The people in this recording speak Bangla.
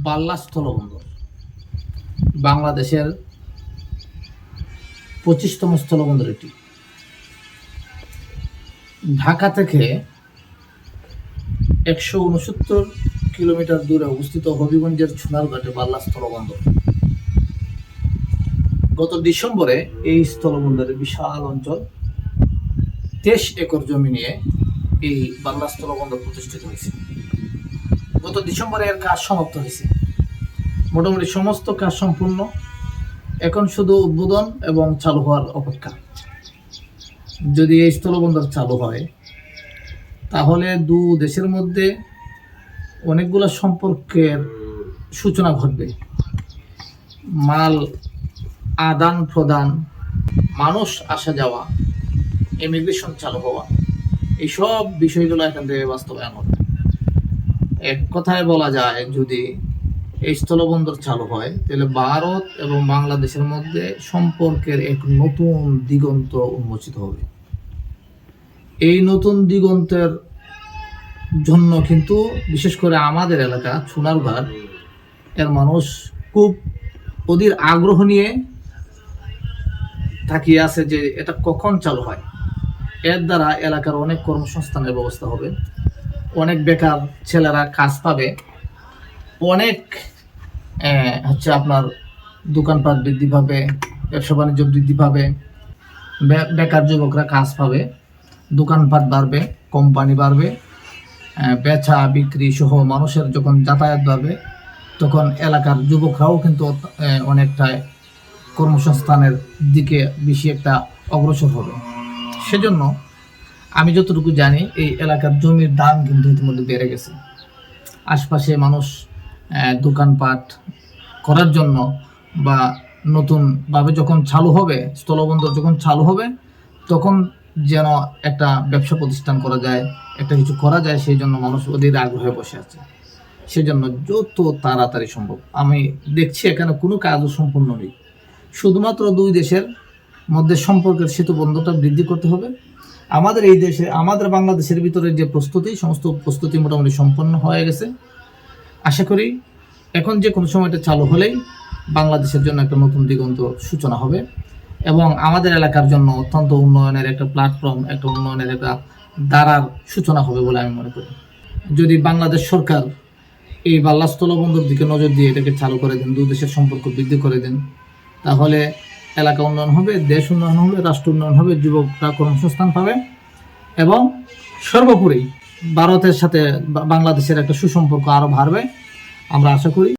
বাল্লা স্থলবন্দর বাংলাদেশের 25তম স্থলবন্দর এটি। ঢাকা থেকে 169 কিলোমিটার দূরে অবস্থিত হবিগঞ্জের সোনারঘাটে বাল্লা স্থলবন্দর। গত ডিসেম্বরে এই স্থলবন্দরের বিশাল অঞ্চল 23 একর জমি নিয়ে এই বাল্লা স্থলবন্দর প্রতিষ্ঠিত হয়েছে। গত ডিসেম্বরে এর কাজ সমাপ্ত হয়েছে, মোটামুটি সমস্ত কাজ সম্পূর্ণ। এখন শুধু উদ্বোধন এবং চালু হওয়ার অপেক্ষা। যদি এই স্থলবন্দর চালু হয় তাহলে দু দেশের মধ্যে অনেকগুলো সম্পর্কের সূচনা ঘটবে। মাল আদান প্রদান, মানুষ আসা যাওয়া, ইমিগ্রেশন চালু হওয়া, এইসব বিষয়গুলো এখান থেকে বাস্তবায়ন হবে। এক কথায় বলা যায়, যদি এই স্থলবন্দর চালু হয় তাহলে ভারত এবং বাংলাদেশের মধ্যে সম্পর্কের এক নতুন দিগন্ত উন্মোচিত হবে। এই নতুন দিগন্তের জন্য কিন্তু বিশেষ করে আমাদের এলাকা সোনারঘাট এর মানুষ খুব অধীর আগ্রহ নিয়ে তাকিয়ে আছে যে এটা কখন চালু হয়। এর দ্বারা এলাকার অনেক কর্মসংস্থানের ব্যবস্থা হবে, অনেক বেকার ছেলেরা কাজ পাবে, অনেক আপনার দোকানপাট বৃদ্ধি পাবে, ব্যবসা বাণিজ্য বৃদ্ধি পাবে, বেকার যুবকরা কাজ পাবে, দোকানপাট বাড়বে, কোম্পানি বাড়বে, বেচা বিক্রি সহ মানুষের যখন যাতায়াত বাড়বে তখন এলাকার যুবকরাও কিন্তু অনেকটা কর্মসংস্থানের দিকে বেশি একটা অগ্রসর হবে। সেজন্য আমি যতটুকু জানি এই এলাকার জমির দাম কিন্তু ইতিমধ্যে বেড়ে গেছে। আশপাশে মানুষ দোকানপাট করার জন্য বা নতুনভাবে যখন চালু হবে, স্থলবন্দর যখন চালু হবে তখন যেন একটা ব্যবসা প্রতিষ্ঠান করা যায়, একটা কিছু করা যায়, সেই জন্য মানুষ অধীর আগ্রহে বসে আছে। সেজন্য যত তাড়াতাড়ি সম্ভব, আমি দেখছি এখানে কোনো কাজও সম্পূর্ণ নেই, শুধুমাত্র দুই দেশের মধ্যে সম্পর্কের সেতুবন্ধনটা বৃদ্ধি করতে হবে। আমাদের এই দেশে, আমাদের বাংলাদেশের ভিতরে যে প্রস্তুতি, সমস্ত প্রস্তুতি মোটামুটি সম্পন্ন হয়ে গেছে। আশা করি এখন যে কোনো সময়টা চালু হলেই বাংলাদেশের জন্য একটা নতুন দিগন্ত সূচনা হবে এবং আমাদের এলাকার জন্য অত্যন্ত উন্নয়নের একটা প্ল্যাটফর্ম, একটা উন্নয়নের একটা ধারার সূচনা হবে বলে আমি মনে করি। যদি বাংলাদেশ সরকার এই বাল্লা স্থলবন্দর দিকে নজর দিয়ে এটাকে চালু করে দেন, দুই দেশের সম্পর্ক বৃদ্ধি করে দেন, তাহলে এলাকা উন্নয়ন হবে, দেশ উন্নয়ন হবে, রাষ্ট্র উন্নয়ন হবে, যুবকরা কর্মসংস্থান পাবে এবং সর্বোপরি ভারতের সাথে বাংলাদেশের একটা সুসম্পর্ক আরও বাড়বে আমরা আশা করি।